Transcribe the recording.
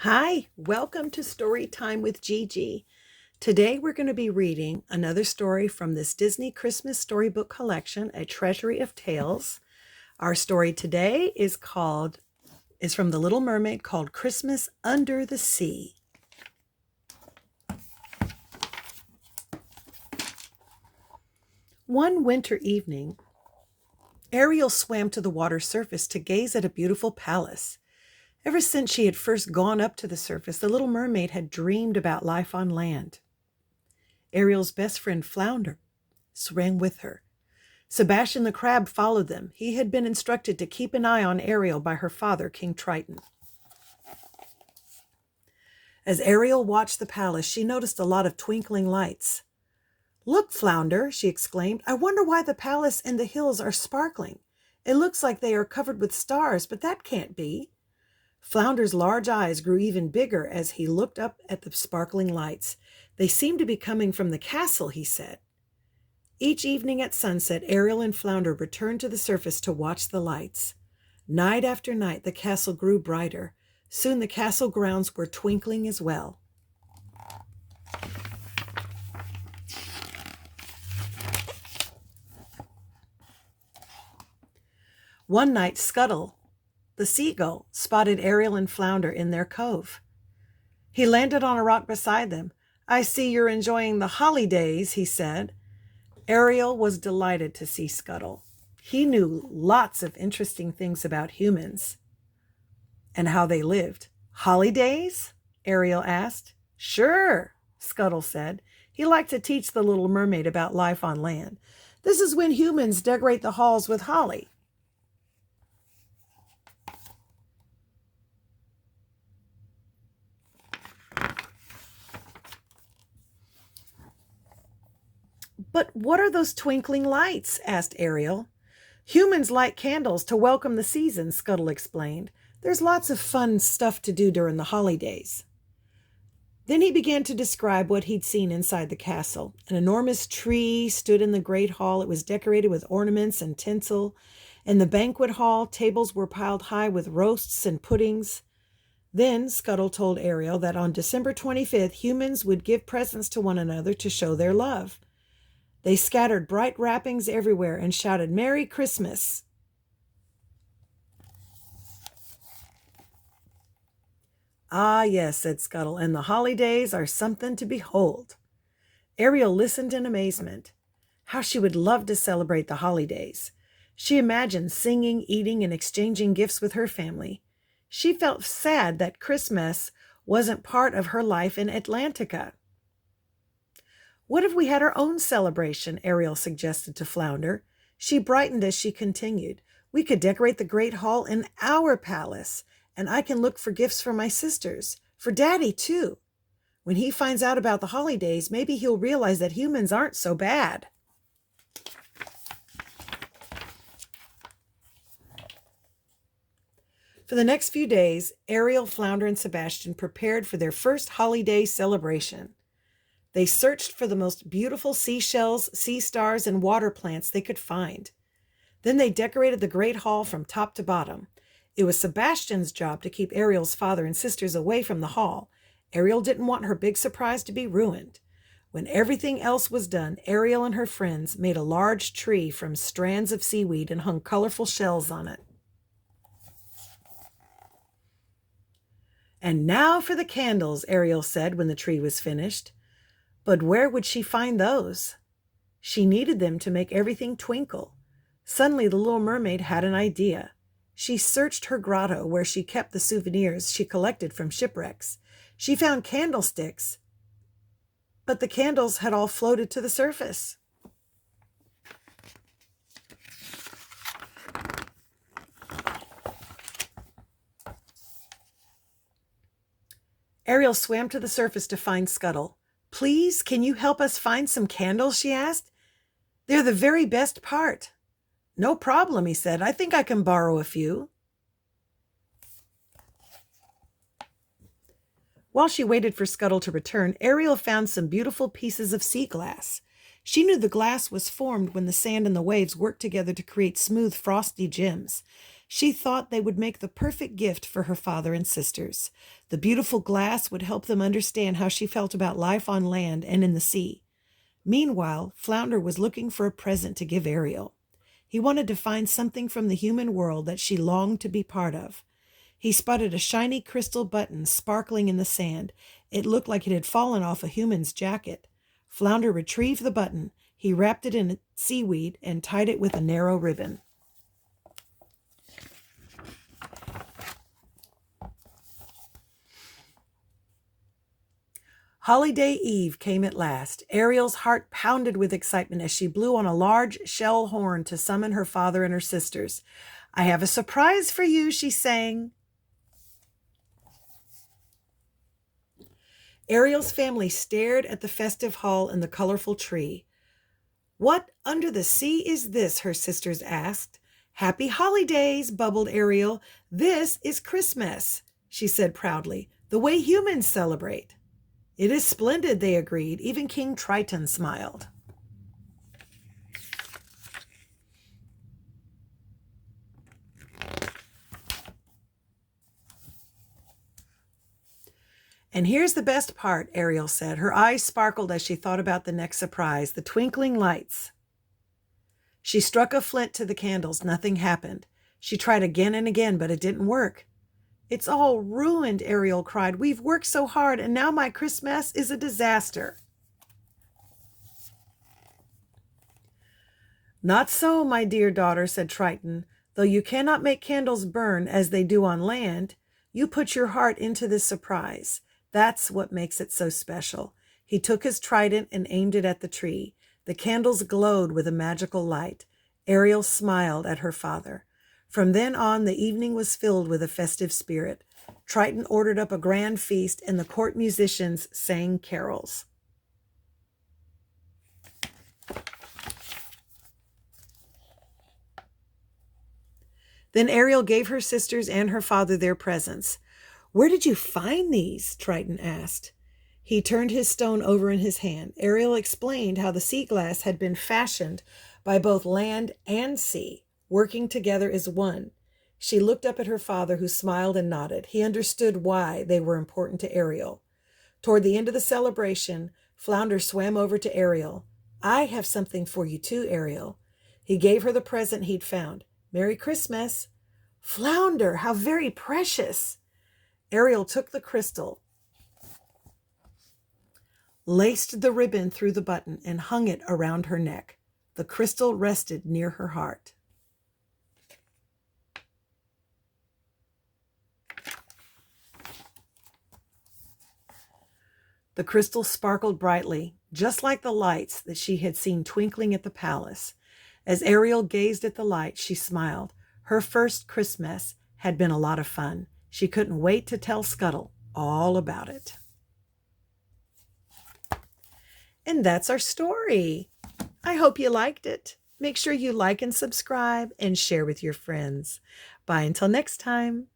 Hi, welcome to Story Time with Gigi. Today we're going to be reading another story from this Disney Christmas storybook collection, A Treasury of Tales. Our story today is from The Little Mermaid, called Christmas Under the Sea. One winter evening, Ariel swam to the water's surface to gaze at a beautiful palace. Ever since she had first gone up to the surface, the little mermaid had dreamed about life on land. Ariel's best friend Flounder swam with her. Sebastian the crab followed them. He had been instructed to keep an eye on Ariel by her father, King Triton. As Ariel watched the palace, she noticed a lot of twinkling lights. "Look, Flounder," she exclaimed. "I wonder why the palace and the hills are sparkling. It looks like they are covered with stars, but that can't be." Flounder's large eyes grew even bigger as he looked up at the sparkling lights. "They seem to be coming from the castle," he said. Each evening at sunset, Ariel and Flounder returned to the surface to watch the lights. Night after night, the castle grew brighter. Soon the castle grounds were twinkling as well. One night, Scuttle, the seagull, spotted Ariel and Flounder in their cove. He landed on a rock beside them. "I see you're enjoying the holidays," he said. Ariel was delighted to see Scuttle. He knew lots of interesting things about humans and how they lived. "Holidays?" Ariel asked. "Sure," Scuttle said. He liked to teach the little mermaid about life on land. "This is when humans decorate the halls with holly." "But what are those twinkling lights?" asked Ariel. "Humans light candles to welcome the season," Scuttle explained. "There's lots of fun stuff to do during the holidays." Then he began to describe what he'd seen inside the castle. An enormous tree stood in the great hall. It was decorated with ornaments and tinsel. In the banquet hall, tables were piled high with roasts and puddings. Then Scuttle told Ariel that on December 25th, humans would give presents to one another to show their love. They scattered bright wrappings everywhere and shouted, "Merry Christmas!" "Ah, yes," said Scuttle, "and the holidays are something to behold." Ariel listened in amazement. How she would love to celebrate the holidays. She imagined singing, eating, and exchanging gifts with her family. She felt sad that Christmas wasn't part of her life in Atlantica. "What if we had our own celebration?" Ariel suggested to Flounder. She brightened as she continued. "We could decorate the great hall in our palace, and I can look for gifts for my sisters, for Daddy, too. When he finds out about the holidays, maybe he'll realize that humans aren't so bad." For the next few days, Ariel, Flounder, and Sebastian prepared for their first holiday celebration. They searched for the most beautiful seashells, sea stars, and water plants they could find. Then they decorated the great hall from top to bottom. It was Sebastian's job to keep Ariel's father and sisters away from the hall. Ariel didn't want her big surprise to be ruined. When everything else was done, Ariel and her friends made a large tree from strands of seaweed and hung colorful shells on it. "And now for the candles," Ariel said when the tree was finished. But where would she find those? She needed them to make everything twinkle. Suddenly, the little mermaid had an idea. She searched her grotto where she kept the souvenirs she collected from shipwrecks. She found candlesticks, but the candles had all floated to the surface. Ariel swam to the surface to find Scuttle. "Please, can you help us find some candles?" she asked. "They're the very best part." "No problem," he said. "I think I can borrow a few." While she waited for Scuttle to return, Ariel found some beautiful pieces of sea glass. She knew the glass was formed when the sand and the waves worked together to create smooth, frosty gems. She thought they would make the perfect gift for her father and sisters. The beautiful glass would help them understand how she felt about life on land and in the sea. Meanwhile, Flounder was looking for a present to give Ariel. He wanted to find something from the human world that she longed to be part of. He spotted a shiny crystal button sparkling in the sand. It looked like it had fallen off a human's jacket. Flounder retrieved the button. He wrapped it in seaweed and tied it with a narrow ribbon. Holiday Eve came at last. Ariel's heart pounded with excitement as she blew on a large shell horn to summon her father and her sisters. "I have a surprise for you," she sang. Ariel's family stared at the festive hall and the colorful tree. "What under the sea is this?" her sisters asked. "Happy holidays," bubbled Ariel. "This is Christmas," she said proudly, "the way humans celebrate." "It is splendid," they agreed. Even King Triton smiled. "And here's the best part," Ariel said. Her eyes sparkled as she thought about the next surprise, the twinkling lights. She struck a flint to the candles. Nothing happened. She tried again and again, but it didn't work. "It's all ruined," Ariel cried. "We've worked so hard, and now my Christmas is a disaster." "Not so, my dear daughter," said Triton. "Though you cannot make candles burn as they do on land, you put your heart into this surprise. That's what makes it so special." He took his trident and aimed it at the tree. The candles glowed with a magical light. Ariel smiled at her father. From then on, the evening was filled with a festive spirit. Triton ordered up a grand feast, and the court musicians sang carols. Then Ariel gave her sisters and her father their presents. "Where did you find these?" Triton asked. He turned his stone over in his hand. Ariel explained how the sea glass had been fashioned by both land and sea, working together as one. She looked up at her father, who smiled and nodded. He understood why they were important to Ariel. Toward the end of the celebration, Flounder swam over to Ariel. "I have something for you too, Ariel." He gave her the present he'd found. "Merry Christmas." "Flounder, how very precious." Ariel took the crystal, laced the ribbon through the button, and hung it around her neck. The crystal rested near her heart. The crystal sparkled brightly, just like the lights that she had seen twinkling at the palace. As Ariel gazed at the light, she smiled. Her first Christmas had been a lot of fun. She couldn't wait to tell Scuttle all about it. And that's our story. I hope you liked it. Make sure you like and subscribe and share with your friends. Bye until next time.